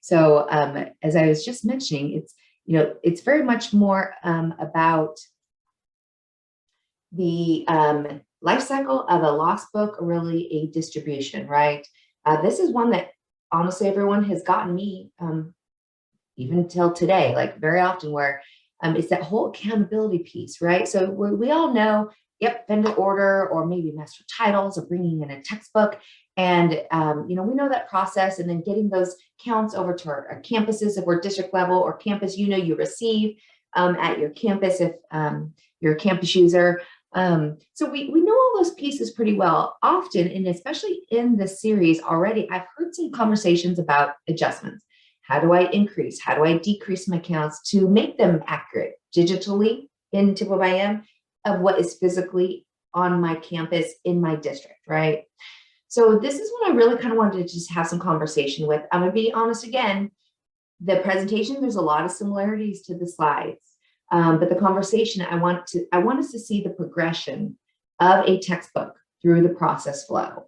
So as I was just mentioning, it's very much more about the life cycle of a lost book, or really a distribution, right? This is one that honestly everyone has gotten me even till today, like very often, where it's that whole accountability piece, right? So we all know, yep, vendor order, or maybe master titles, or bringing in a textbook. And, we know that process, and then getting those counts over to our campuses if we're district level, or campus, you receive at your campus if you're a campus user. So we know all those pieces pretty well. Often, and especially in this series already, I've heard some conversations about adjustments. How do I increase? How do I decrease my counts to make them accurate digitally in TIPWeb-IM of what is physically on my campus in my district, right? So this is what I really kind of wanted to just have some conversation with. I'm going to be honest again, the presentation, there's a lot of similarities to the slides, but the conversation, I want us to see the progression of a textbook through the process flow.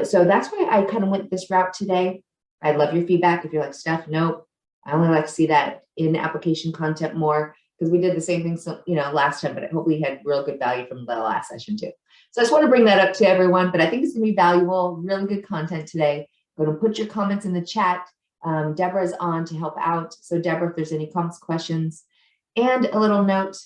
So that's why I kind of went this route today. I'd love your feedback. If you're like, Steph, nope, I only like to see that in application content more, because we did the same thing, last time, but I hope we had real good value from the last session too. So I just want to bring that up to everyone, but I think it's going to be valuable, really good content today. Go to put your comments in the chat. Deborah is on to help out. So Deborah, if there's any comments, questions, and a little note,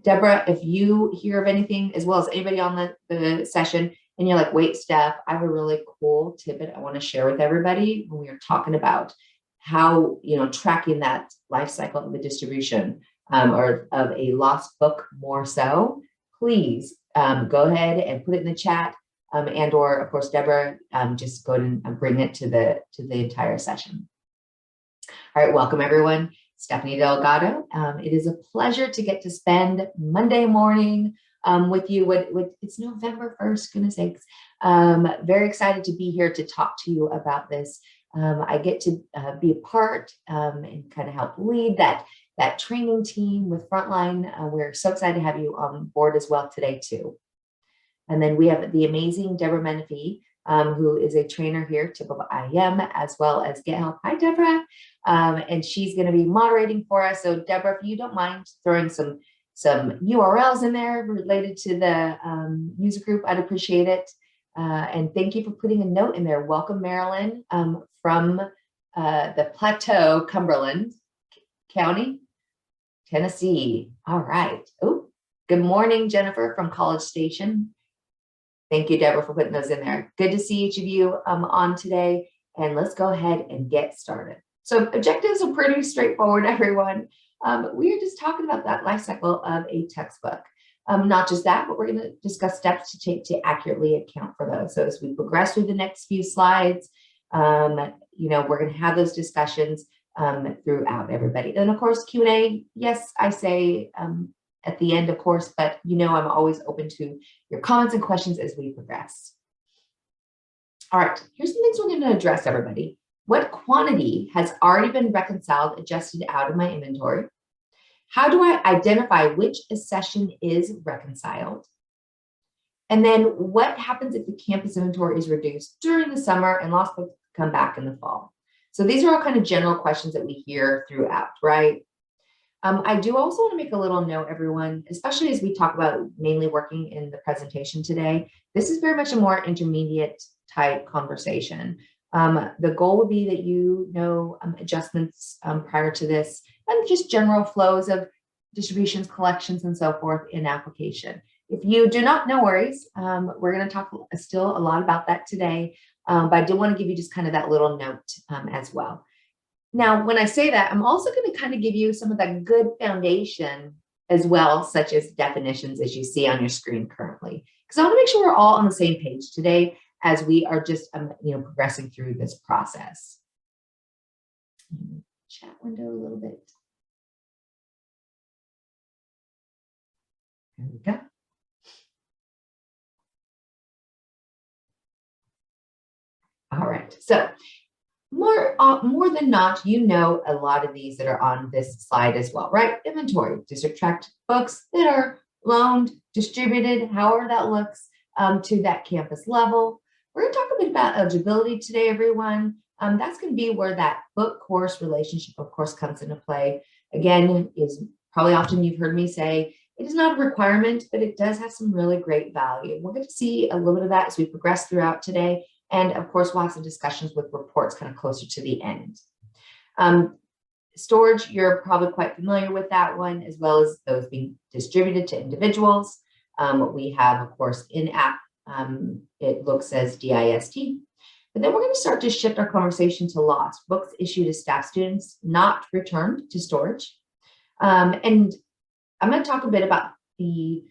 Deborah, if you hear of anything, as well as anybody on the session, and you're like, wait, Steph, I have a really cool tidbit I want to share with everybody when we are talking about how, tracking that life cycle of the distribution or of a lost book more so, please go ahead and put it in the chat, and or of course, Deborah, just go ahead and bring it to the entire session. All right, welcome everyone. Stephanie Delgado. It is a pleasure to get to spend Monday morning with you. It's November 1st, goodness sakes. Very excited to be here to talk to you about this. I get to be a part and kind of help lead that training team with Frontline. We're so excited to have you on board as well today too. And then we have the amazing Deborah Menifee, who is a trainer here at TIPWeb-IM, as well as Get Help. Hi, Deborah. And she's going to be moderating for us. So Deborah, if you don't mind throwing some URLs in there related to the user group, I'd appreciate it. And thank you for putting a note in there. Welcome, Marilyn, from the Plateau, Cumberland County, Tennessee. All right. Oh, good morning, Jennifer from College Station. Thank you, Deborah, for putting those in there. Good to see each of you on today. And let's go ahead and get started. So objectives are pretty straightforward, everyone. We are just talking about that life cycle of a textbook. Not just that, but we're going to discuss steps to take to accurately account for those. So as we progress through the next few slides, we're going to have those discussions throughout, everybody. And of course, Q&A, yes, I say at the end, of course, but I'm always open to your comments and questions as we progress. All right, here's some things we're going to address, everybody. What quantity has already been reconciled, adjusted out of my inventory? How do I identify which accession is reconciled? And then what happens if the campus inventory is reduced during the summer and lost books come back in the fall? So these are all kind of general questions that we hear throughout, right? I do also want to make a little note, everyone, especially as we talk about mainly working in the presentation today. This is very much a more intermediate type conversation. The goal would be that you know adjustments prior to this, and just general flows of distributions, collections, and so forth in application. If you do not, no worries. We're going to talk still a lot about that today, but I do want to give you just kind of that little note as well. Now, when I say that, I'm also going to kind of give you some of that good foundation as well, such as definitions as you see on your screen currently, because I want to make sure we're all on the same page today as we are just progressing through this process. Chat window a little bit. There we go. All right, so more than not, a lot of these that are on this slide as well, right? Inventory, district tracked books that are loaned, distributed, however that looks to that campus level. We're going to talk a bit about eligibility today, everyone. that's going to be where that book course relationship, of course, comes into play. Again, is probably often you've heard me say, it is not a requirement, but it does have some really great value. We're going to see a little bit of that as we progress throughout today. And of course, we'll have some discussions with reports kind of closer to the end. Storage, you're probably quite familiar with that one, as well as those being distributed to individuals. We have, of course, in-app, it looks as DIST. But then we're going to start to shift our conversation to lost. Books issued to staff students, not returned to storage. And I'm going to talk a bit about the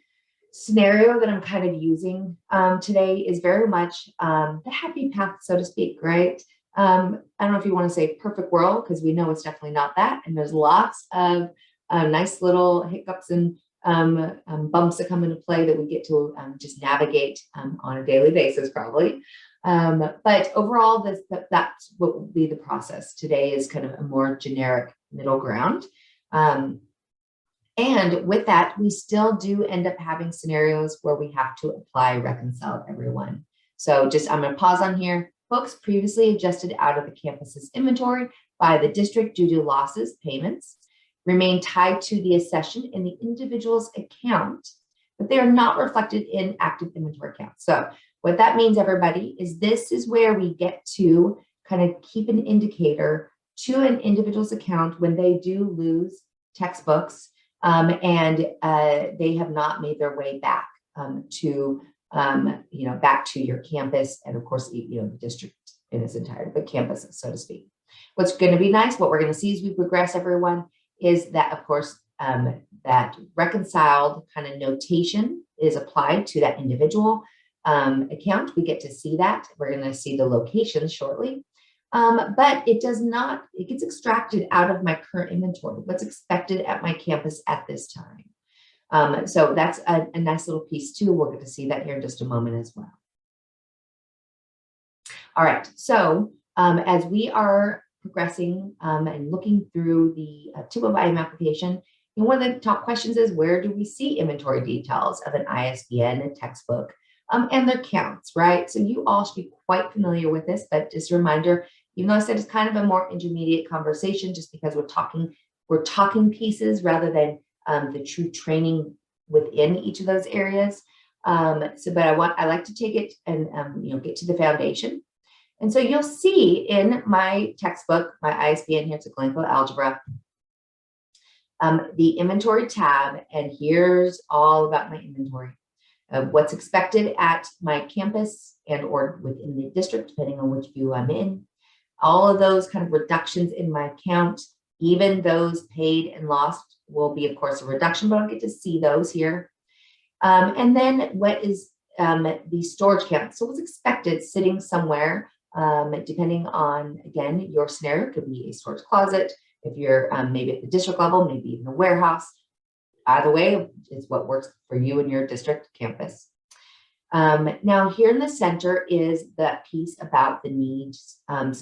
scenario that I'm kind of using today is very much the happy path, so to speak, right? I don't know if you want to say perfect world, because we know it's definitely not that. And there's lots of nice little hiccups and bumps that come into play that we get to just navigate on a daily basis, probably. But overall, that's what will be the process. Today is kind of a more generic middle ground. And with that, we still do end up having scenarios where we have to apply reconcile everyone. So I'm going to pause on here. Books previously adjusted out of the campus's inventory by the district due to losses, payments, remain tied to the accession in the individual's account, but they are not reflected in active inventory accounts. So what that means, everybody, is this is where we get to kind of keep an indicator to an individual's account when they do lose textbooks and they have not made their way back to back to your campus, and of course, the district in its entirety, but campus, so to speak. What's going to be nice, what we're going to see as we progress, everyone, is that, of course, that reconciled kind of notation is applied to that individual account. We get to see that. We're going to see the locations shortly. But it does not, it gets extracted out of my current inventory, what's expected at my campus at this time. So that's a nice little piece too. We're going to see that here in just a moment as well. All right, so as we are progressing and looking through the TIPWeb-IM application, one of the top questions is, where do we see inventory details of an ISBN, a textbook, and their counts, right? So you all should be quite familiar with this, but just a reminder, even though I said it's kind of a more intermediate conversation, just because we're talking pieces rather than the true training within each of those areas. But I like to take it and get to the foundation. And so you'll see in my textbook, my ISBN here, it's a Glencoe Algebra, the inventory tab, and here's all about my inventory. What's expected at my campus and or within the district, depending on which view I'm in. All of those kind of reductions in my account, even those paid and lost, will be, of course, a reduction, but I'll get to see those here. And then what is the storage count? So what's expected sitting somewhere, depending on, again, your scenario. It could be a storage closet. If you're maybe at the district level, maybe even a warehouse. Either way, it's what works for you and your district campus. Now here in the center is that piece about the needs. I'm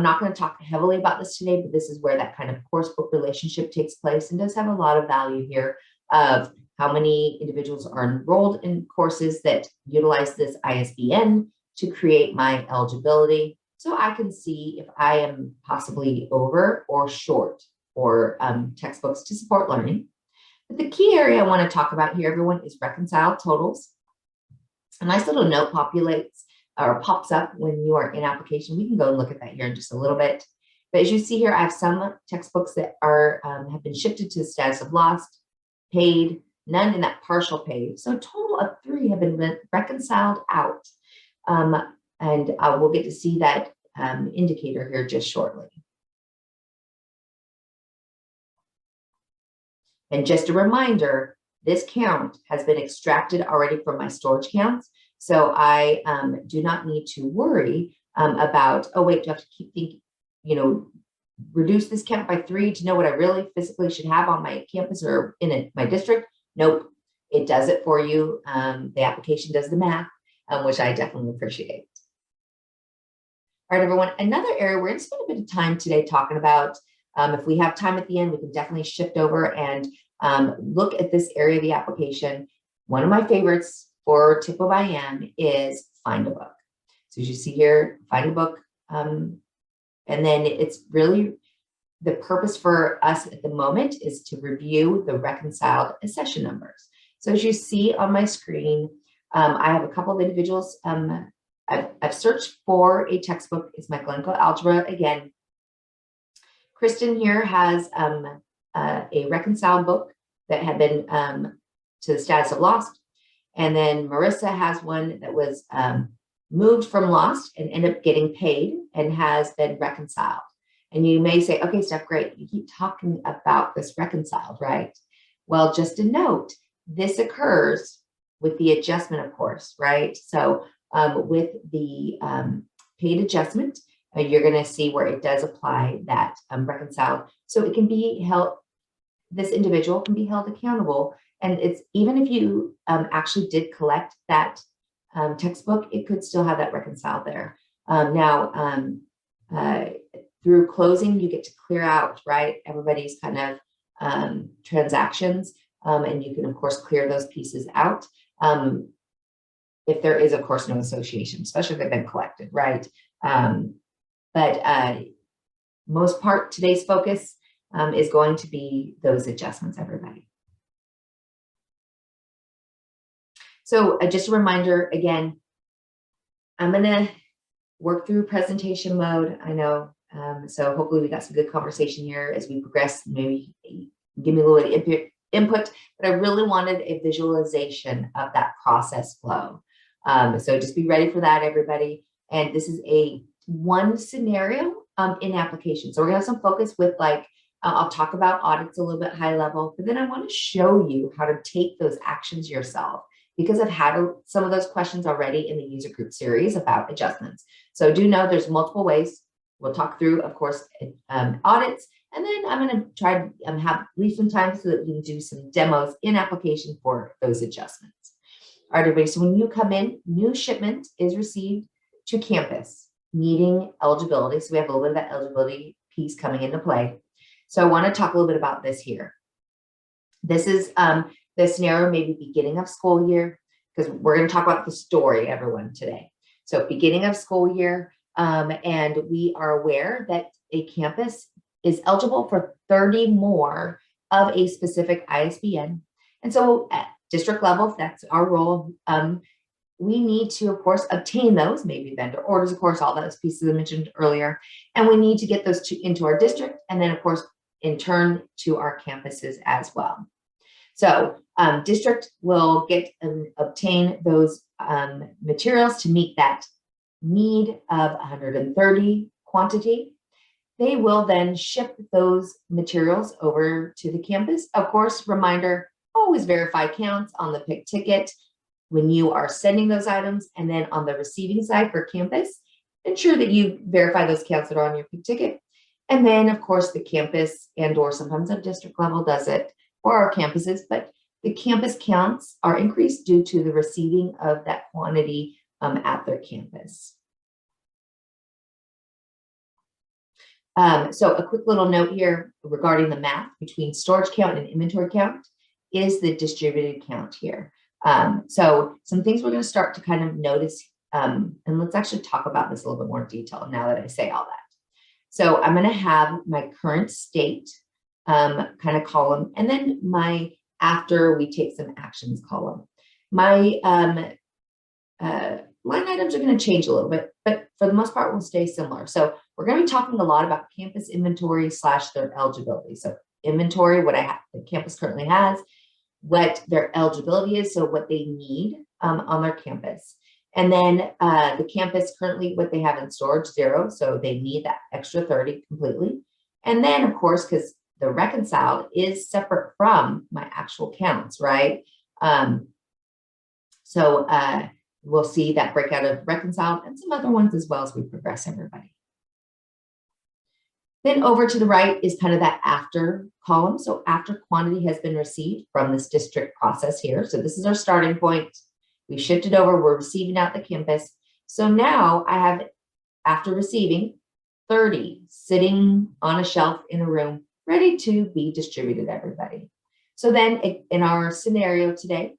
not going to talk heavily about this today, but this is where that kind of course book relationship takes place, and does have a lot of value here of how many individuals are enrolled in courses that utilize this ISBN to create my eligibility. So I can see if I am possibly over or short for textbooks to support learning. But the key area I want to talk about here, everyone, is reconciled totals. A nice little note populates or pops up when you are in application. We can go and look at that here in just a little bit. But as you see here, I have some textbooks that are have been shifted to the status of lost, paid, none in that partial paid. So a total of 3 have been reconciled out. And we'll get to see that indicator here just shortly. And just a reminder, this count has been extracted already from my storage counts. So I do not need to worry about, oh, wait, do I have to keep thinking, reduce this count by 3 to know what I really physically should have on my campus or in my district? Nope, it does it for you. The application does the math, which I definitely appreciate. All right, everyone, another area we're going to spend a bit of time today talking about. If we have time at the end, we can definitely shift over and look at this area of the application. One of my favorites for TIPWeb-IM is find a book. So as you see here, find a book And then it's really the purpose for us at the moment is to review the reconciled accession numbers. So as you see on my screen, I have a couple of individuals. I've searched for a textbook. It's my clinical algebra again. Kristen here has a reconciled book that had been to the status of lost. And then Marissa has one that was moved from lost and ended up getting paid and has been reconciled. And you may say, okay, Steph, great. You keep talking about this reconciled, right? Well, just a note, this occurs with the adjustment, of course, right? So with the paid adjustment, you're going to see where it does apply that reconciled. So it can be held, this individual can be held accountable. And it's even if you actually did collect that textbook, it could still have that reconciled there. Through closing, you get to clear out, right, everybody's kind of transactions, and you can, of course, clear those pieces out if there is, of course, no association, especially if they've been collected, right? But most part, today's focus is going to be those adjustments, everybody. So just a reminder, again, I'm going to work through presentation mode. I know. So hopefully we got some good conversation here as we progress. Maybe give me a little input, but I really wanted a visualization of that process flow. So just be ready for that, everybody. And this is one scenario in application. So we're gonna have some focus with I'll talk about audits a little bit high level, but then I want to show you how to take those actions yourself, because I've had some of those questions already in the user group series about adjustments. So do know there's multiple ways. We'll talk through, of course, audits, and then I'm going to try to leave some time so that we can do some demos in application for those adjustments. All right, everybody, so when you come in, new shipment is received to campus, meeting eligibility. So we have a little bit of that eligibility piece coming into play. So I want to talk a little bit about this here. This is the scenario, maybe beginning of school year, because we're going to talk about the story, everyone, today. So beginning of school year, and we are aware that a campus is eligible for 30 more of a specific ISBN. And so at district level, that's our role. We need to, of course, obtain those, maybe vendor orders, of course, all those pieces I mentioned earlier. And we need to get those into our district, and then, of course, in turn to our campuses as well. So district will obtain those materials to meet that need of 130 quantity. They will then ship those materials over to the campus. Of course, reminder, always verify counts on the pick ticket when you are sending those items, and then on the receiving side for campus, ensure that you verify those counts that are on your pick ticket. And then, of course, the campus or sometimes a district level does it for our campuses, but the campus counts are increased due to the receiving of that quantity at their campus. So a quick little note here regarding the math between storage count and inventory count is the distributed count here. So some things we're going to start to kind of notice, and let's actually talk about this a little bit more in detail now that I say all that. So I'm going to have my current state kind of column, and then my after we take some actions column. My line items are going to change a little bit, but for the most part, will stay similar. So we're going to be talking a lot about campus inventory / their eligibility. So inventory, what the campus currently has, what their eligibility is, so what they need on their campus. And then the campus currently, what they have in storage, 0. So they need that extra 30 completely. And then, of course, because the reconciled is separate from my actual counts, right? So we'll see that breakout of reconciled and some other ones as well as we progress, everybody. Then over to the right is kind of that after column. So after quantity has been received from this district process here. So this is our starting point. We shifted over, we're receiving out the campus. So now I have, after receiving, 30 sitting on a shelf in a room, ready to be distributed, everybody. So then in our scenario today,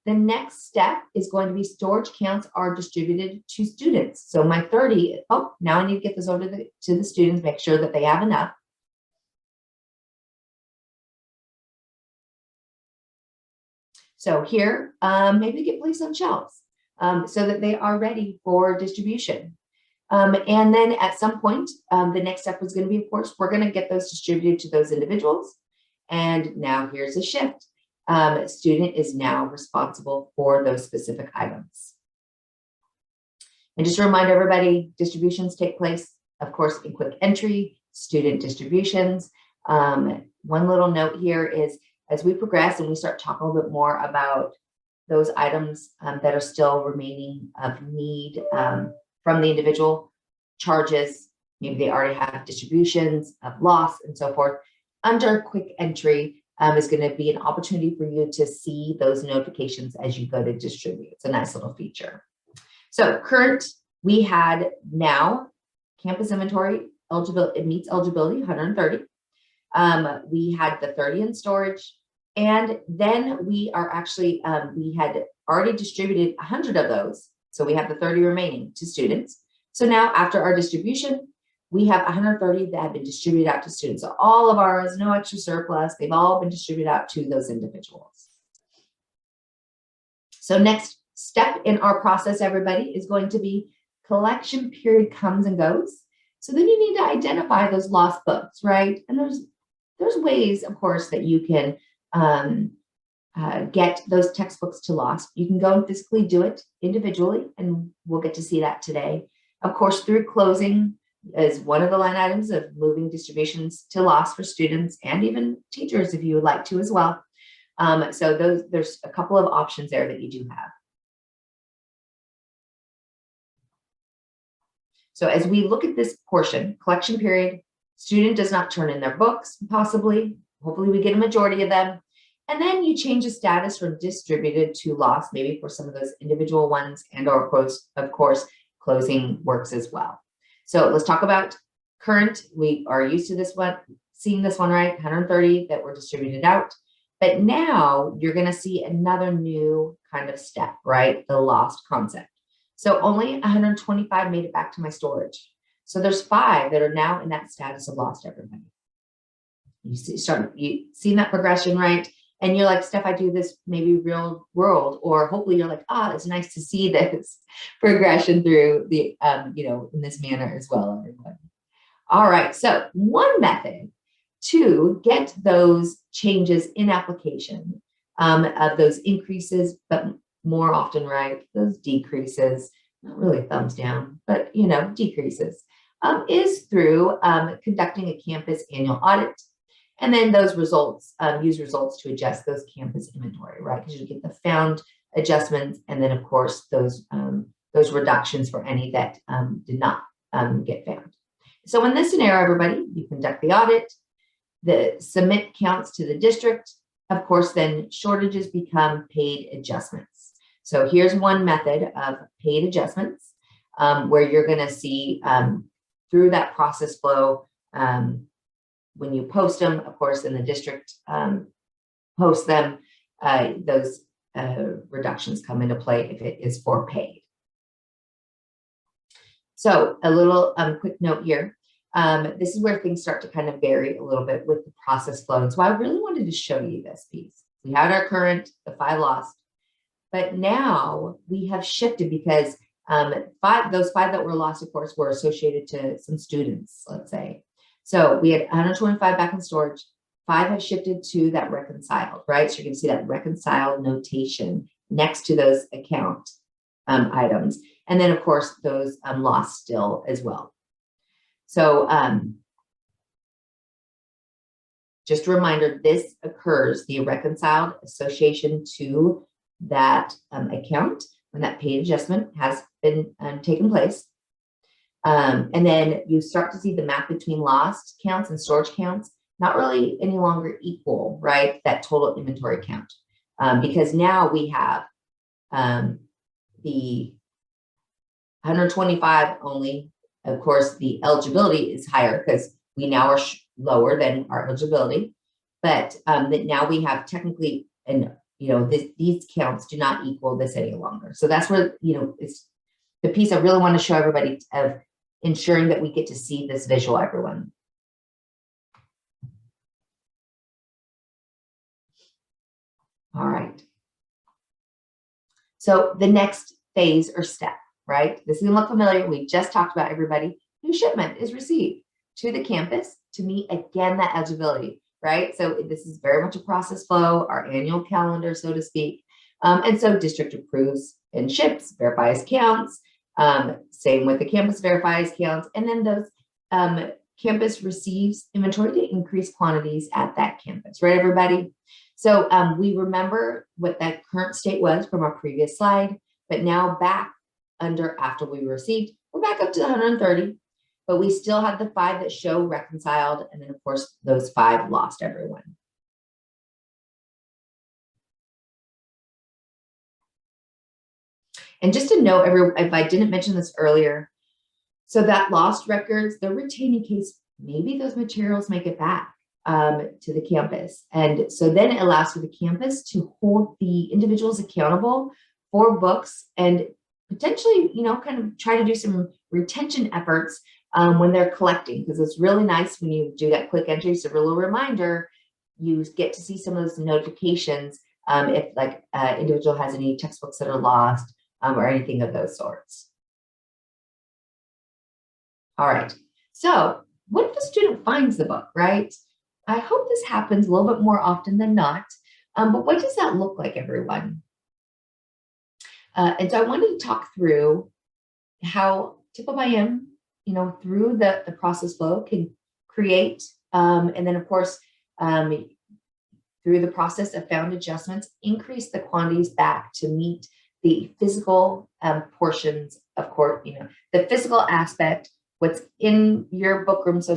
The next step is going to be storage counts are distributed to students. So my 30, oh, now I need to get this over to the students, make sure that they have enough. So here, maybe get placed on shelves so that they are ready for distribution. And then at some point, the next step was going to be, of course, we're going to get those distributed to those individuals. And now here's a shift. Student is now responsible for those specific items. And just to remind everybody, distributions take place, of course, in quick entry, student distributions. One little note here is, as we progress and we start talking a little bit more about those items that are still remaining of need from the individual, charges, maybe they already have distributions of loss and so forth, under quick entry is going to be an opportunity for you to see those notifications as you go to distribute. It's a nice little feature. So current, we had now campus inventory eligibility, it meets eligibility 130. We had the 30 in storage, and then we are actually, we had already distributed 100 of those. So we have the 30 remaining to students. So now after our distribution, we have 130 that have been distributed out to students. So all of ours, no extra surplus. They've all been distributed out to those individuals. So next step in our process, everybody, is going to be collection period comes and goes. So then you need to identify those lost books, right? And there's ways, of course, that you can get those textbooks to lost. You can go and physically do it individually, and we'll get to see that today. Of course, through closing is one of the line items of moving distributions to loss for students and even teachers if you would like to as well. So there's a couple of options there that you do have. So as we look at this portion, collection period, student does not turn in their books, possibly, hopefully we get a majority of them. And then you change the status from distributed to lost, maybe for some of those individual ones, and or of course, closing works as well. So let's talk about current. We are used to this one, seeing this one, right? 130 that were distributed out. But now you're going to see another new kind of step, right? The lost concept. So only 125 made it back to my storage. So there's 5 that are now in that status of lost, everybody. You see that progression, right? And you're like, Steph, I do this maybe real world, or hopefully you're like, it's nice to see this progression through the, in this manner as well, everyone. All right, so one method to get those changes in application of those increases, but more often, right, those decreases, not really thumbs down, but, decreases, is through conducting a campus annual audit. And then those results, use results to adjust those campus inventory, right? Because you get the found adjustments, and then of course those reductions for any that did not get found. So in this scenario, everybody, you conduct the audit, the submit counts to the district. Of course, then shortages become paid adjustments. So here's one method of paid adjustments where you're going to see through that process flow. When you post them, of course, in the district post them, those reductions come into play if it is for paid. So a little quick note here. This is where things start to kind of vary a little bit with the process flow. And so I really wanted to show you this piece. We had our current, the 5 lost, but now we have shifted because those 5 that were lost, of course, were associated to some students, let's say. So we had 125 back in storage, 5 have shifted to that reconciled, right? So you're going to see that reconciled notation next to those account items. And then of course, those lost still as well. So just a reminder, this occurs, the reconciled association to that account when that paid adjustment has been taken place. And then you start to see the map between lost counts and storage counts, not really any longer equal, right? That total inventory count. Because now we have the 125 only. Of course, the eligibility is higher because we now are lower than our eligibility. But now we have technically an these counts do not equal this any longer. So that's where, it's the piece I really want to show everybody of ensuring that we get to see this visual, everyone. All right. So the next phase or step, right? This is going to look familiar. We just talked about everybody. New shipment is received to the campus to meet again that eligibility, right? So this is very much a process flow, our annual calendar, so to speak. And so district approves and ships, verifies counts. Same with the campus verifies counts. And then those campus receives inventory to increase quantities at that campus, right, everybody? So we remember what that current state was from our previous slide, but now back after we received, we're back up to 130, but we still have the 5 that show reconciled. And then of course, those 5 lost, everyone. And just to note, if I didn't mention this earlier, so that lost records, they're retained in case maybe those materials make it back to the campus. And so then it allows for the campus to hold the individuals accountable for books and potentially, kind of try to do some retention efforts when they're collecting, because it's really nice when you do that quick entry. So a little reminder, you get to see some of those notifications if like individual has any textbooks that are lost or anything of those sorts. All right, so what if a student finds the book, right? I hope this happens a little bit more often than not, but what does that look like, everyone? And so I wanted to talk through how TIPWeb-IM, through the process flow can create, and then of course, through the process of found adjustments, increase the quantities back to meet the physical portions, of course, the physical aspect, what's in your book room, so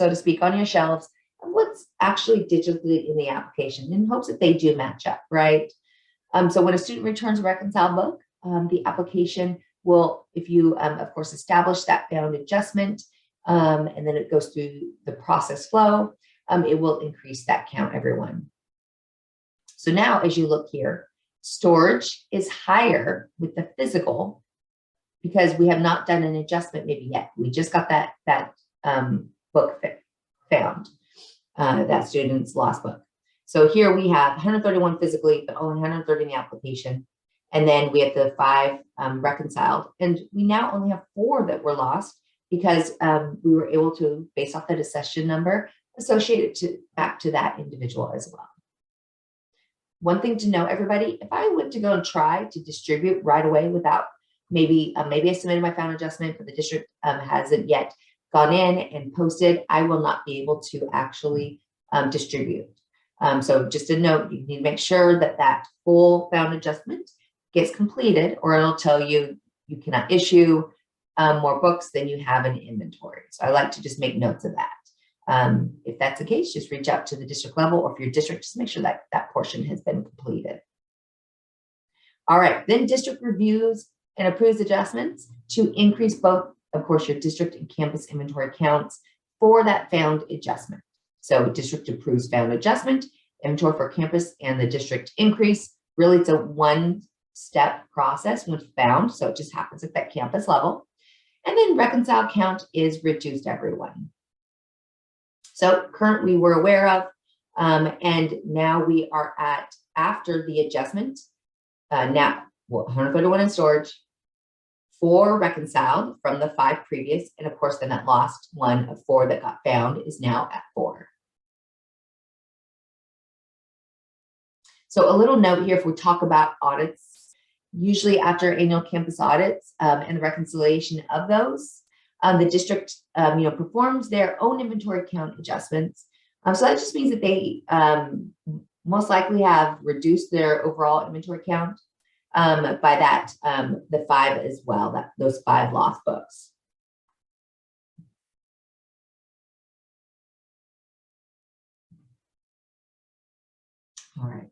to speak, on your shelves, and what's actually digitally in the application, in hopes that they do match up, right? So when a student returns a reconciled book, the application will, if you, of course, establish that found adjustment, and then it goes through the process flow, it will increase that count, everyone. So now, as you look here, storage is higher with the physical because we have not done an adjustment maybe yet. We just got that book found, that student's lost book. So here we have 131 physically, but only 130 in the application. And then we have the 5 reconciled. And we now only have 4 that were lost because we were able to, based off the accession number, associate it back to that individual as well. One thing to know, everybody, if I went to go and try to distribute right away without maybe I submitted my found adjustment, but the district hasn't yet gone in and posted, I will not be able to actually distribute. So just a note, you need to make sure that that full found adjustment gets completed, or it'll tell you you cannot issue more books than you have in inventory. So I like to just make notes of that. If that's the case, just reach out to the district level, or if your district, just make sure that that portion has been completed. All right, then district reviews and approves adjustments to increase both, of course, your district and campus inventory counts for that found adjustment. So district approves found adjustment, inventory for campus and the district increase. Really, it's a one-step process when found, so it just happens at that campus level. And then reconcile count is reduced, everyone. So currently we're aware of, and now we are at, after the adjustment, now 131 in storage, 4 reconciled from the 5 previous, and of course then that lost one of 4 that got found is now at 4. So a little note here, if we talk about audits, usually after annual campus audits and the reconciliation of those, the district performs their own inventory count adjustments. So that just means that they most likely have reduced their overall inventory count by that, the 5 as well, those 5 lost books. All right,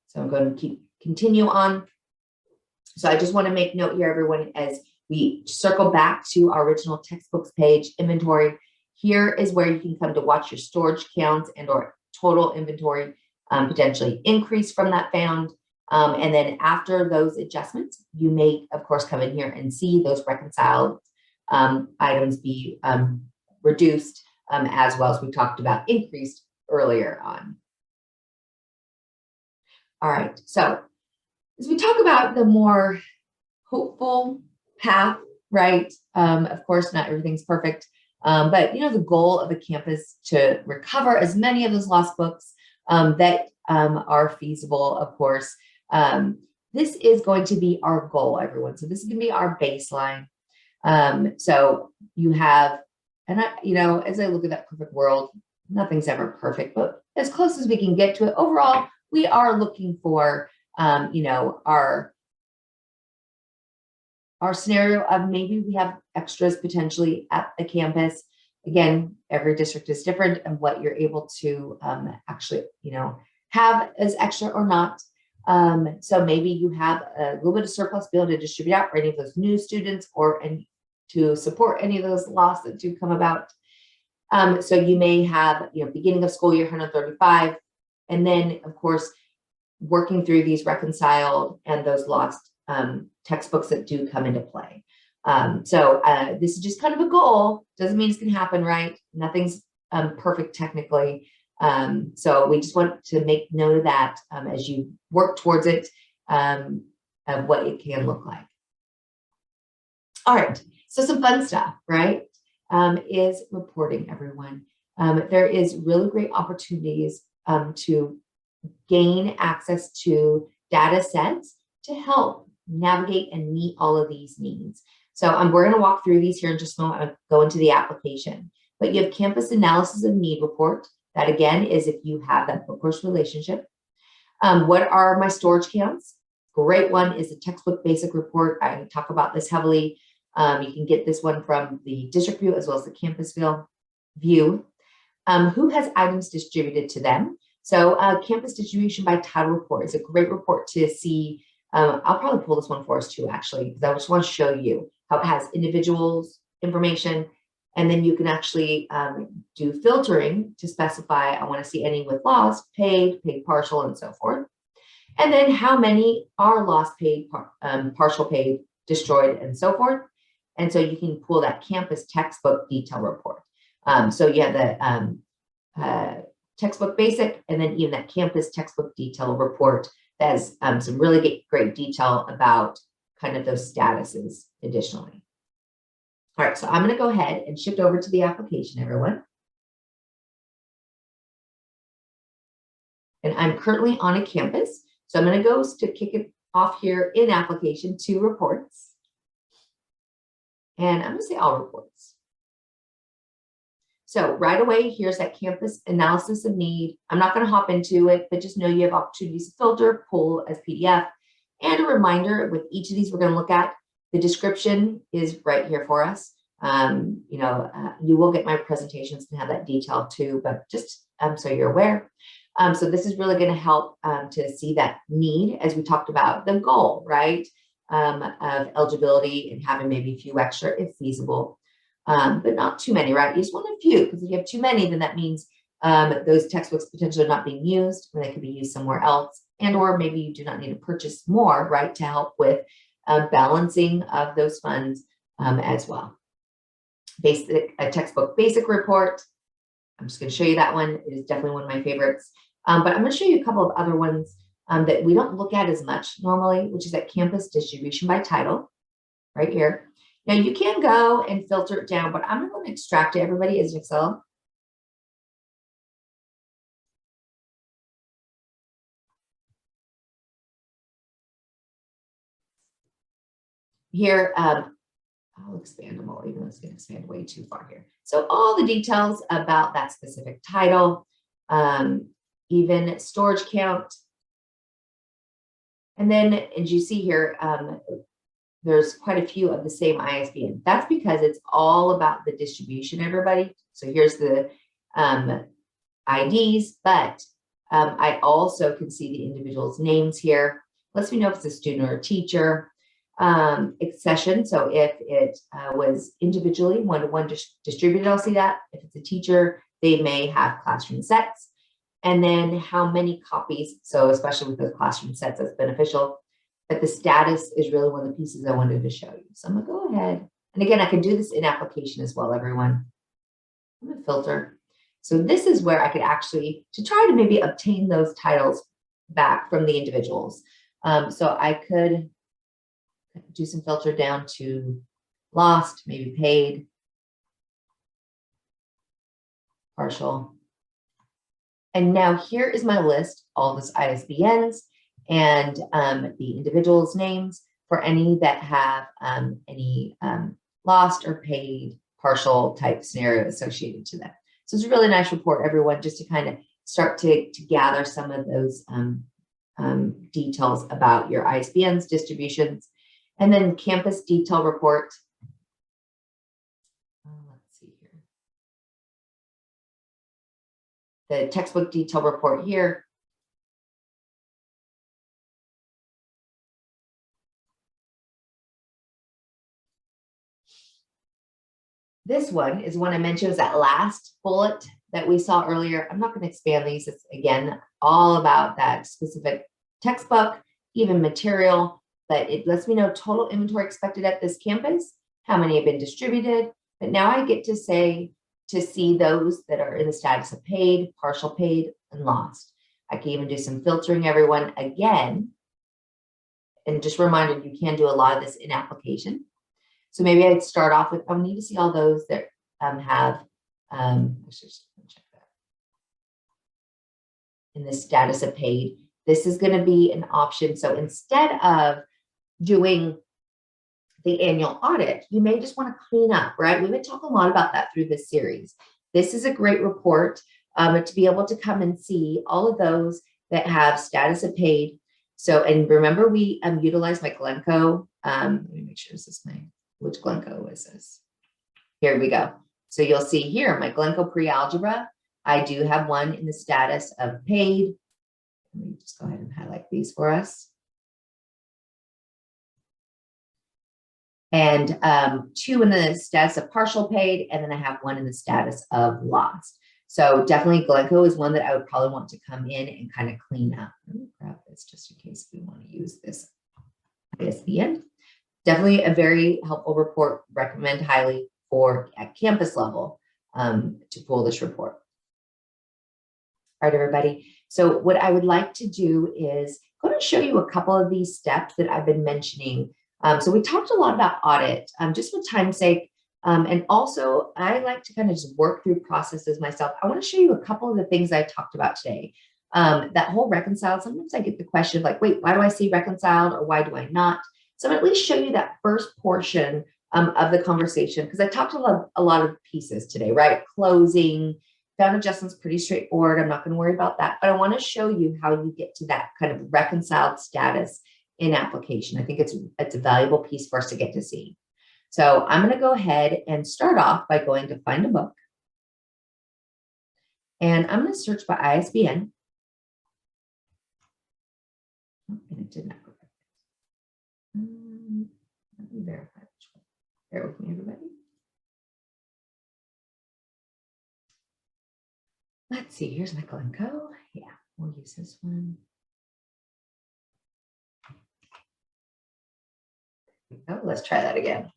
so I'm going to continue on. So I just want to make note here, everyone, as we circle back to our original textbooks page, inventory. Here is where you can come to watch your storage counts and or total inventory potentially increase from that found. And then after those adjustments, you may, of course, come in here and see those reconciled items be reduced, as well as we talked about increased earlier on. All right, so as we talk about the more hopeful path, right? Of course, not everything's perfect, but the goal of a campus to recover as many of those lost books that are feasible, of course. This is going to be our goal, everyone. So this is going to be our baseline. So you have, and as I look at that perfect world, nothing's ever perfect, but as close as we can get to it, overall, we are looking for, our scenario of maybe we have extras potentially at the campus. Again, every district is different and what you're able to actually, have as extra or not. So maybe you have a little bit of surplus to be able to distribute out for any of those new students or to support any of those loss that do come about. So you may have, beginning of school year 135, and then of course, working through these reconciled and those lost textbooks that do come into play. So this is just kind of a goal. Doesn't mean it's going to happen, right? Nothing's perfect technically. So we just want to make note of that as you work towards it, of what it can look like. All right, so some fun stuff, right? Is reporting, everyone. There is really great opportunities to gain access to data sets to help navigate and meet all of these needs. So we're going to walk through these here in just a moment. I'm going to go into the application, but you have campus analysis of need report. That again is if you have that book course relationship. What are my storage counts? Great one is the textbook basic report. I talk about this heavily. You can get this one from the district view as well as the campus view. Who has items distributed to them? So campus distribution by title report is a great report to see. I'll probably pull this one for us too, actually, because I just want to show you how it has individuals information, and then you can actually do filtering to specify, I want to see any with lost, paid, paid partial, and so forth. And then how many are lost, paid, partial paid, destroyed, and so forth. And so you can pull that campus textbook detail report. So you have the textbook basic, and then even that campus textbook detail report that has some really great detail about kind of those statuses additionally. All right, so I'm going to go ahead and shift over to the application, everyone. And I'm currently on a campus. So I'm going to go to kick it off here in application to reports. And I'm going to say all reports. So right away, here's that campus analysis of need. I'm not going to hop into it, but just know you have opportunities to filter, pull as PDF. And a reminder, with each of these we're going to look at, the description is right here for us. You will get my presentations and have that detail too, but just so you're aware. So this is really going to help to see that need, as we talked about the goal, right, of eligibility and having maybe a few extra if feasible, but not too many, right? You just want a few, because if you have too many, then that means those textbooks potentially are not being used, or they could be used somewhere else, and or maybe you do not need to purchase more, right, to help with balancing of those funds as well. A textbook basic report. I'm just going to show you that one. It is definitely one of my favorites. But I'm going to show you a couple of other ones that we don't look at as much normally, which is that campus distribution by title right here. Now you can go and filter it down, but I'm going to extract it. Everybody is in Excel. Here, I'll expand them all, even though it's going to expand way too far here. So all the details about that specific title, even storage count. And then, as you see here, there's quite a few of the same ISBN. That's because it's all about the distribution, everybody. So here's the IDs, but I also can see the individual's names here. Lets me know if it's a student or a teacher. Accession, so if it was individually one-to-one distributed, I'll see that. If it's a teacher, they may have classroom sets. and then how many copies. So especially with those classroom sets, that's beneficial. But the status is really one of the pieces I wanted to show you. So I'm gonna go ahead. And again, I can do this in application as well, everyone. I'm gonna filter. So this is where I could actually, to try to maybe obtain those titles back from the individuals. So I could do some filter down to lost, maybe paid, partial. And now here is my list, all those ISBNs and the individuals' names for any that have any lost or paid partial type scenario associated to them. So it's a really nice report, everyone, just to kind of start to gather some of those details about your ISBNs, distributions, and then campus detail report. Let's see here. The textbook detail report here. This one is one I mentioned, was that last bullet that we saw earlier. I'm not going to expand these. It's, again, all about that specific textbook, even material, but it lets me know total inventory expected at this campus, how many have been distributed. But now I get to say, to see those that are in the status of paid, partial paid, and lost. I can even do some filtering, everyone, again. And just a reminder, you can do a lot of this in application. So maybe I'd start off with, I need to see all those that have, let's just check that. In the status of paid, this is going to be an option. So instead of doing the annual audit, you may just want to clean up, right? We've been talking a lot about that through this series. This is a great report to be able to come and see all of those that have status of paid. So, and remember, we utilize my Glencoe. Let me make sure this is my, which Glencoe is this? Here we go. So you'll see here, my Glencoe pre-algebra, I do have one in the status of paid. Let me just go ahead and highlight these for us. And 2 in the status of partial paid, and then I have 1 in the status of lost. So definitely Glencoe is one that I would probably want to come in and kind of clean up. Let me grab this just in case we want to use this ISBN. Definitely a very helpful report, recommend highly for at campus level to pull this report. All right, everybody. So what I would like to do is go and show you a couple of these steps that I've been mentioning. So we talked a lot about audit, just for time's sake. And also I like to kind of just work through processes myself. I want to show you a couple of the things I talked about today. That whole reconciled, sometimes I get the question like, wait, why do I see reconciled or why do I not? So I'm at least show you that first portion of the conversation, because I talked a lot of pieces today, right? Closing, found adjustments, pretty straightforward. I'm not going to worry about that, but I want to show you how you get to that kind of reconciled status in application. I think it's a valuable piece for us to get to see. So I'm going to go ahead and start off by going to find a book. And I'm going to search by ISBN. Oh, and it did not go back. Let me verify which one. Bear with me, everybody. Let's see, here's my Glencoe. Yeah, we'll use this one. Oh, let's try that again.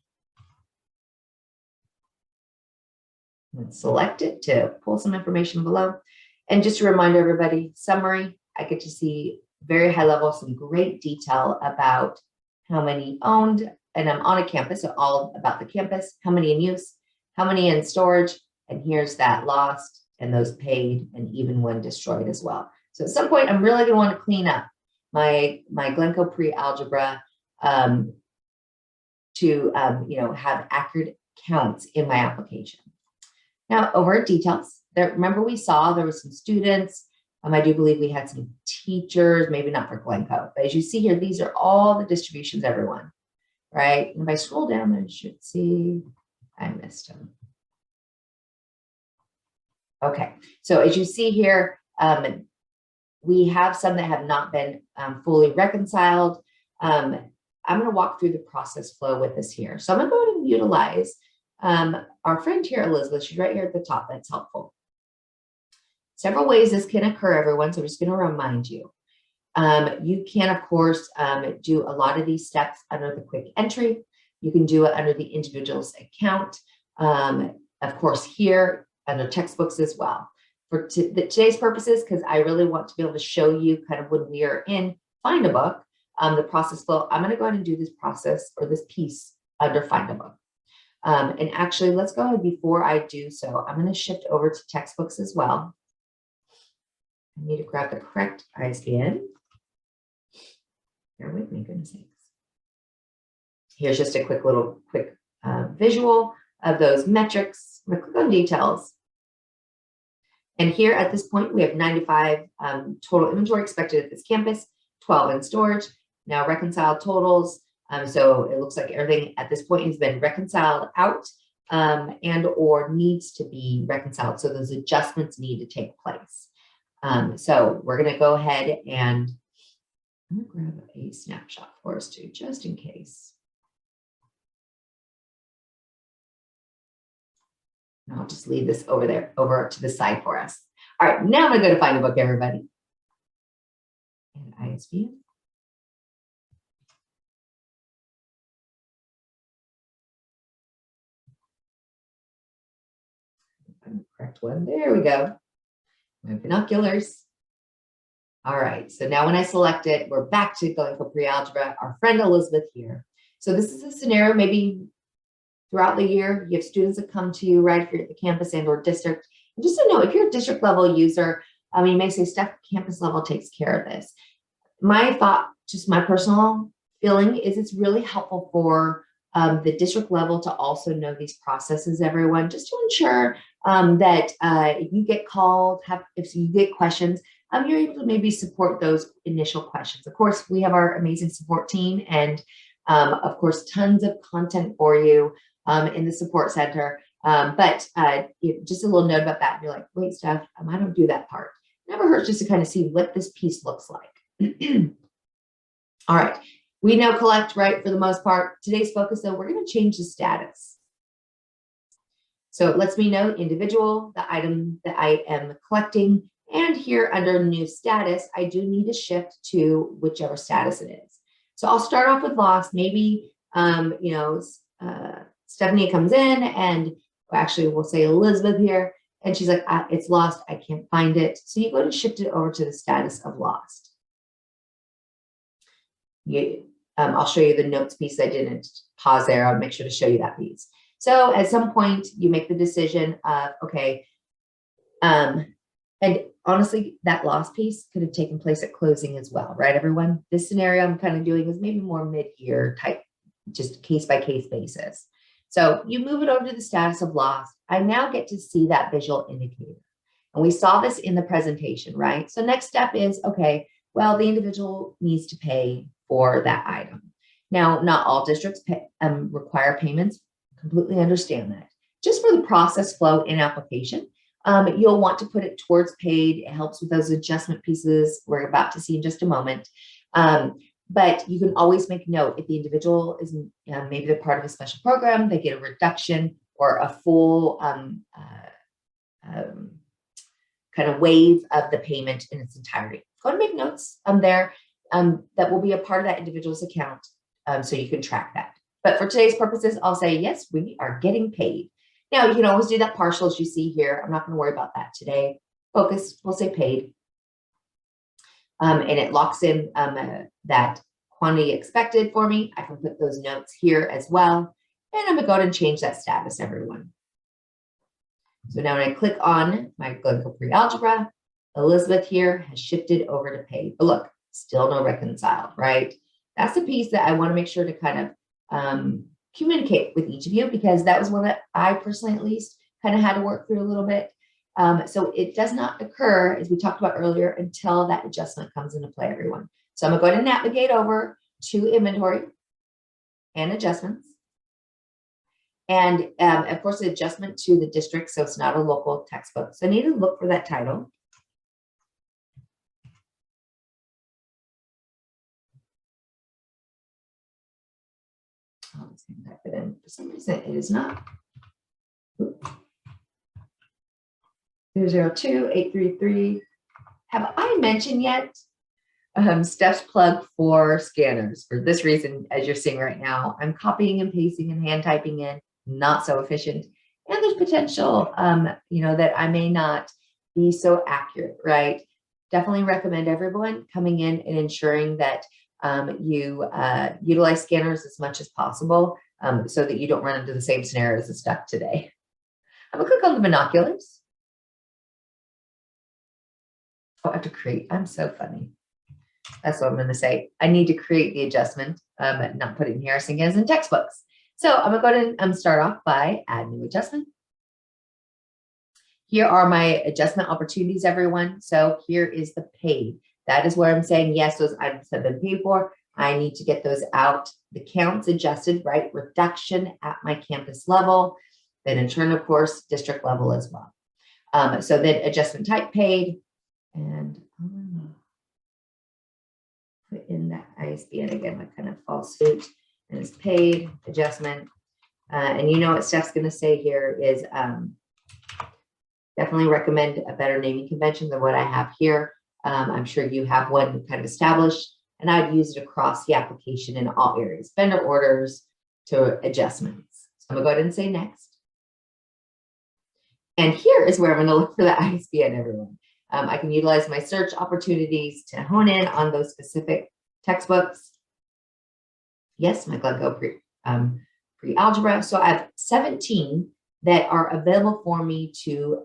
Let's select it to pull some information below. And just to remind everybody, summary, I get to see very high level, some great detail about how many owned, and I'm on a campus, so all about the campus, how many in use, how many in storage, and here's that lost and those paid and even one destroyed as well. So at some point, I'm really going to want to clean up my Glencoe pre-algebra to have accurate counts in my application. Now over at details, there, remember we saw there were some students. I do believe we had some teachers, maybe not for Glencoe, but as you see here, these are all the distributions, everyone, right? And if I scroll down, I should see, I missed them. Okay, so as you see here, we have some that have not been fully reconciled. I'm going to walk through the process flow with us here. So I'm going to go ahead and utilize our friend here, Elizabeth. She's right here at the top. That's helpful. several ways this can occur, everyone. So I'm just going to remind you. You can, of course, do a lot of these steps under the quick entry. You can do it under the individual's account. Of course, here under textbooks as well. For today's purposes, because I really want to be able to show you kind of when we are in Find a Book, the process flow, I'm going to go ahead and do this process or this piece under Find a Book. And actually, let's go ahead before I do so. I'm going to shift over to textbooks as well. I need to grab the correct ISBN. Bear with me, goodness sakes. Here's just a quick visual of those metrics. I'm going to click on details. And here at this point, we have 95 total inventory expected at this campus, 12 in storage. Now reconciled totals. So it looks like everything at this point has been reconciled out and or needs to be reconciled. So those adjustments need to take place. So we're going to go ahead and I'm going to grab a snapshot for us too, just in case. And I'll just leave this over to the side for us. All right, now I'm going to go to Find a Book, everybody. And ISBN. Correct one. There we go. My binoculars. All right, so now when I select it, we're back to going for pre-algebra. Our friend Elizabeth here. So this is a scenario maybe throughout the year, you have students that come to you right here at the campus and or district. And just to know, if you're a district level user, you may say, Steph, campus level takes care of this. My thought, just my personal feeling is it's really helpful for the district level to also know these processes, everyone, just to ensure that if you get called, if you get questions, you're able to maybe support those initial questions. Of course, we have our amazing support team and of course, tons of content for you in the support center. But just a little note about that. You're like, wait, Steph, I don't do that part. Never hurts just to kind of see what this piece looks like. All right. We know collect, right, for the most part. Today's focus, though, we're going to change the status. So it lets me know individual, the item that I am collecting, and here under new status, I do need to shift to whichever status it is. So I'll start off with lost. Maybe, Stephanie comes in and actually we'll say Elizabeth here, and she's like, it's lost, I can't find it. So you go to shift it over to the status of lost. I'll show you the notes piece. I didn't pause there. I'll make sure to show you that piece. So at some point you make the decision of, okay, and honestly, that loss piece could have taken place at closing as well, right, everyone? This scenario I'm kind of doing is maybe more mid-year type, just case-by-case basis. So you move it over to the status of lost. I now get to see that visual indicator. And we saw this in the presentation, right? So next step is, okay, well, the individual needs to pay for that item. Now, not all districts require payments. Completely understand that. Just for the process flow in application, you'll want to put it towards paid. It helps with those adjustment pieces we're about to see in just a moment. But you can always make note if the individual is maybe they're part of a special program, they get a reduction or a full kind of waive of the payment in its entirety. Go and make notes there that will be a part of that individual's account so you can track that. But for today's purposes, I'll say, yes, we are getting paid. Now, you can always do that partial as you see here. I'm not going to worry about that today. Focus, we'll say paid. And it locks in that quantity expected for me. I can put those notes here as well. And I'm going to go ahead and change that status, everyone. So now when I click on my clinical pre-algebra, Elizabeth here has shifted over to paid. But look, still no reconciled, right? That's the piece that I want to make sure to kind of communicate with each of you, because that was one that I personally at least kind of had to work through a little bit. So it does not occur, as we talked about earlier, until that adjustment comes into play, everyone. So I'm going to navigate over to inventory and adjustments. And of course, the adjustment to the district, so it's not a local textbook. So I need to look for that title. Let's type it in. For some reason, it is not. Oops. 002-833. Have I mentioned yet Steph's plug for scanners? For this reason, as you're seeing right now, I'm copying and pasting and hand typing in, not so efficient. And there's potential, that I may not be so accurate, right? Definitely recommend everyone coming in and ensuring that you utilize scanners as much as possible so that you don't run into the same scenarios as Steph today. I'm gonna click on the binoculars. Oh, I have to create, I'm so funny. That's what I'm gonna say. I need to create the adjustment, not putting Harrison Gans in textbooks. So I'm gonna go ahead and start off by add new adjustment. Here are my adjustment opportunities, everyone. So here is the paid. That is where I'm saying, yes, those items have been paid for. I need to get those out. The counts adjusted, right? Reduction at my campus level. Then in turn, of course, district level as well. So then adjustment type paid. And I'm gonna put in that ISBN again, my kind of false suit. And it's paid adjustment. And you know what Steph's gonna say here is, definitely recommend a better naming convention than what I have here. I'm sure you have one kind of established, and I'd use it across the application in all areas, vendor orders to adjustments. So I'm gonna go ahead and say next. And here is where I'm gonna look for the ISBN, everyone. I can utilize my search opportunities to hone in on those specific textbooks. Yes, my Glencoe pre-algebra. So I have 17 that are available for me to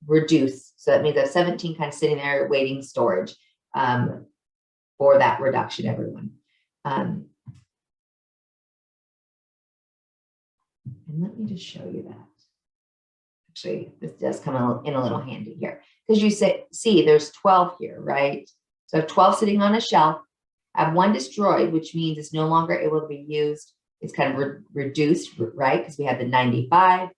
reduce. So that means I have 17 kind of sitting there waiting storage for that reduction, everyone. And let me just show you that. Actually, this does come in a little handy here because you see there's 12 here, right? So I have 12 sitting on a shelf. I have one destroyed, which means it's no longer able to be used. It's kind of reduced, right? Because we have the 95,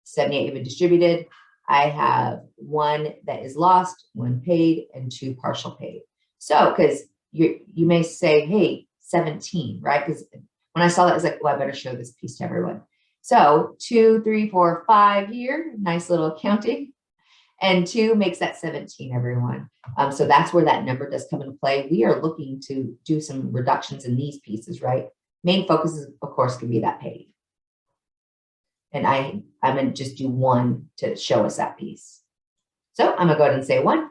78 have been distributed. I have one that is lost, one paid, and 2 partial paid. So, because you may say, hey, 17, right? Because when I saw that, I was like, well, I better show this piece to everyone. So 2, 3, 4, 5 here, nice little counting. And 2 makes that 17, everyone. So that's where that number does come into play. We are looking to do some reductions in these pieces, right? Main focus is, of course, can be that paid. And I'm going to just do 1 to show us that piece. So I'm going to go ahead and say 1.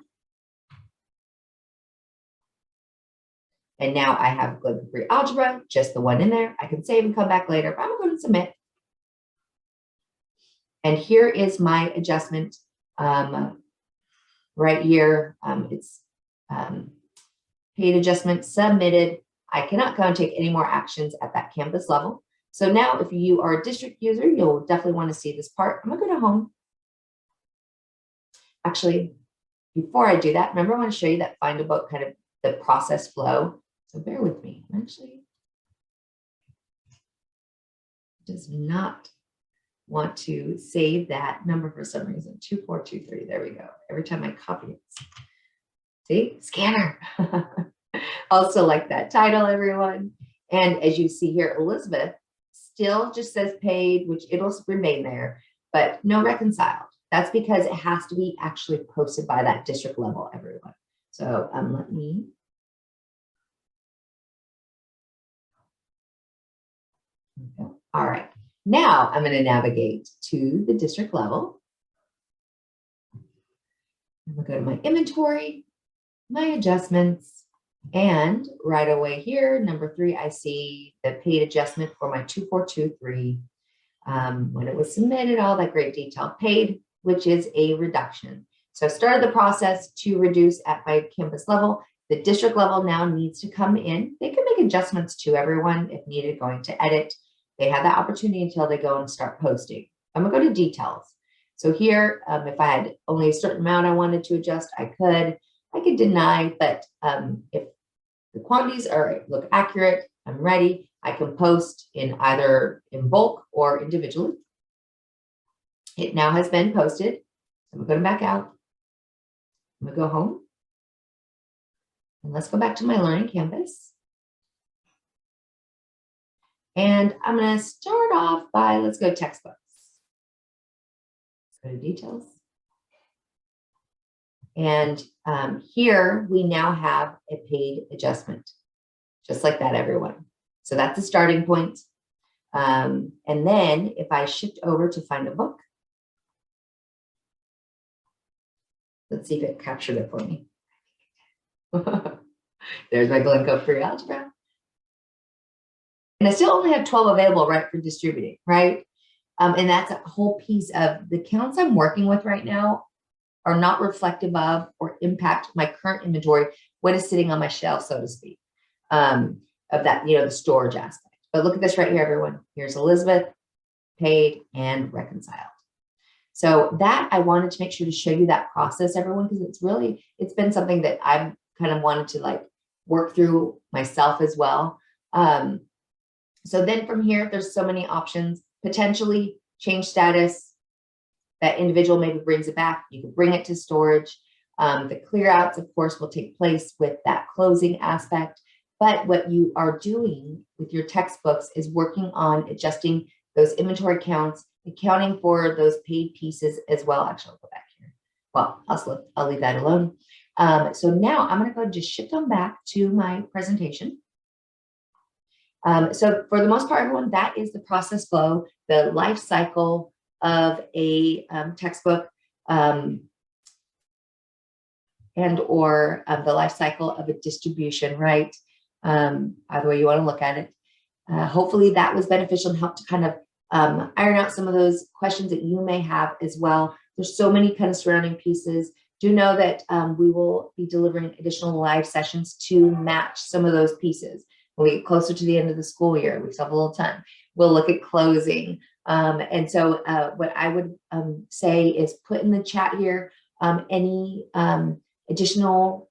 And now I have Glencoe pre-algebra, just the 1 in there. I can save and come back later, but I'm going to submit. And here is my adjustment right here. It's paid adjustment submitted. I cannot go and take any more actions at that campus level. So now if you are a district user, you'll definitely want to see this part. I'm going to go to home. Actually, before I do that, remember I want to show you that find a book, kind of the process flow. So bear with me. Actually, does not want to save that number for some reason. 2423. There we go. Every time I copy it. See, scanner. Also like that title, everyone. And as you see here, Elizabeth still just says paid, which it'll remain there, but no reconciled. That's because it has to be actually posted by that district level, everyone. So let me. Okay. All right. Now I'm going to navigate to the district level. I'm going to go to my inventory, my adjustments, and right away here, number 3, I see the paid adjustment for my 2423. When it was submitted, all that great detail, paid, which is a reduction. So I started the process to reduce at my campus level. The district level now needs to come in. They can make adjustments to everyone if needed, going to edit. They have that opportunity until they go and start posting. I'm gonna go to details. So here, if I had only a certain amount I wanted to adjust, I could deny, but if the quantities look accurate, I'm ready, I can post in either in bulk or individually. It now has been posted. I'm going back out. I'm going to go home. And let's go back to my learning campus. And I'm going to start off by, let's go textbooks. Let's go to details. And here we now have a paid adjustment, just like that, everyone. So that's the starting point. And then if I shift over to find a book, let's see if it captured it for me. There's my Glencoe Free Algebra. And I still only have 12 available, right, for distributing, right? And that's a whole piece of the counts I'm working with right now are not reflective of or impact my current inventory, what is sitting on my shelf, so to speak, of that, the storage aspect. But look at this right here, everyone. Here's Elizabeth, paid and reconciled. So that I wanted to make sure to show you that process, everyone, because it's been something that I've kind of wanted to like work through myself as well. So then from here, there's so many options, potentially change status. That individual maybe brings it back. You can bring it to storage. The clear outs, of course, will take place with that closing aspect. But what you are doing with your textbooks is working on adjusting those inventory counts, accounting for those paid pieces as well. Actually, I'll go back here. Well, I'll leave that alone. So now I'm going to go and just shift on back to my presentation. So for the most part, everyone, that is the process flow, the life cycle of a textbook and or the life cycle of a distribution, right? Either way you want to look at it. Hopefully that was beneficial and helped to kind of iron out some of those questions that you may have as well. There's so many kind of surrounding pieces. Do know that we will be delivering additional live sessions to match some of those pieces. When we get closer to the end of the school year, we still have a little time. We'll look at closing. And so what I would say is put in the chat here any additional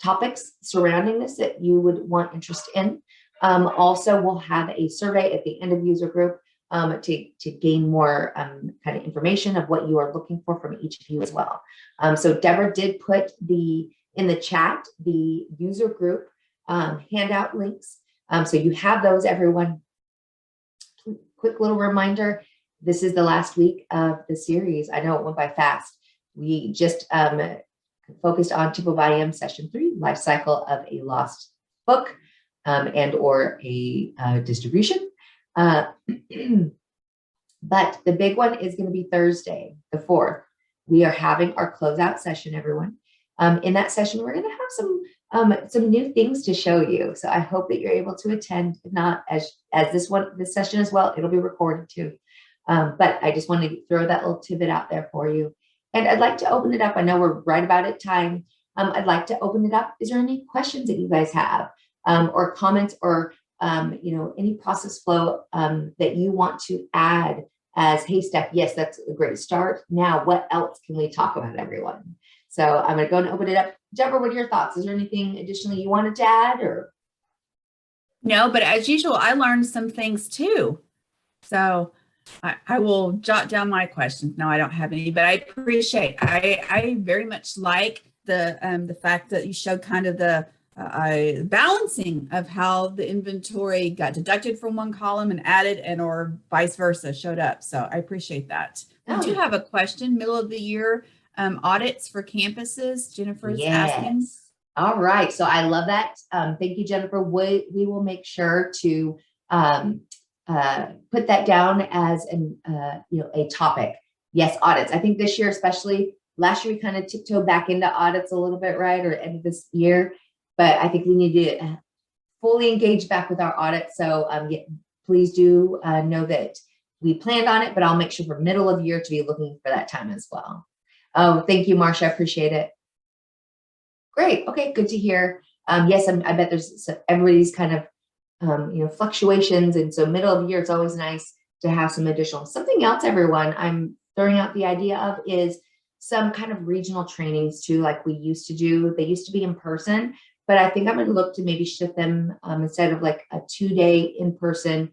topics surrounding this that you would want interest in. Also, we'll have a survey at the end of user group to gain more kind of information of what you are looking for from each of you as well. So Deborah did put in the chat the user group handout links. So you have those, everyone. Quick little reminder, this is the last week of the series. I know it went by fast. We just focused on TIPWeb-IM session 3, life cycle of a lost book and or a distribution. But the big one is going to be Thursday, the 4th. We are having our closeout session, everyone. In that session, we're going to have some new things to show you. So I hope that you're able to attend. If not, as this session as well, it'll be recorded too. But I just wanted to throw that little tidbit out there for you. And I'd like to open it up. I know we're right about at time. I'd like to open it up. Is there any questions that you guys have or comments or any process flow that you want to add as, hey, Steph, yes, that's a great start. Now, what else can we talk about, everyone? So I'm going to go and open it up. Deborah, what are your thoughts? Is there anything additionally you wanted to add? Or no, but as usual, I learned some things too. So I will jot down my questions. No, I don't have any, but I appreciate. I very much like the fact that you showed kind of the balancing of how the inventory got deducted from one column and added, and or vice versa showed up. So I appreciate that. We do have a question. Middle of the year audits for campuses. Jennifer's asking. All right. So I love that. Thank you, Jennifer. We will make sure to put that down as a topic. Yes, audits. I think this year, especially last year, we kind of tiptoed back into audits a little bit, right? Or end of this year. But I think we need to fully engage back with our audit. So please do know that we planned on it, but I'll make sure for middle of year to be looking for that time as well. Oh, thank you, Marcia. I appreciate it. Great. Okay, good to hear. Yes, I bet there's everybody's kind of fluctuations, and so middle of year, it's always nice to have some additional. Something else, everyone, I'm throwing out the idea of is some kind of regional trainings too, like we used to do. They used to be in person, but I think I'm going to look to maybe shift them instead of like a 2-day in-person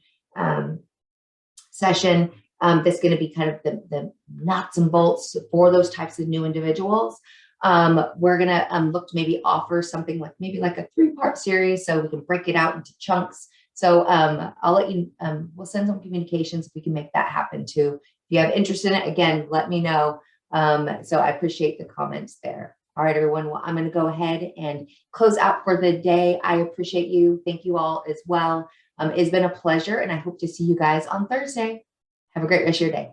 session. That's going to be kind of the nuts and bolts for those types of new individuals. We're going to look to maybe offer something like maybe like a 3-part series so we can break it out into chunks. So I'll let you, we'll send some communications if we can make that happen too. If you have interest in it, again, let me know. So I appreciate the comments there. All right, everyone. Well, I'm going to go ahead and close out for the day. I appreciate you. Thank you all as well. It's been a pleasure, and I hope to see you guys on Thursday. Have a great rest of your day.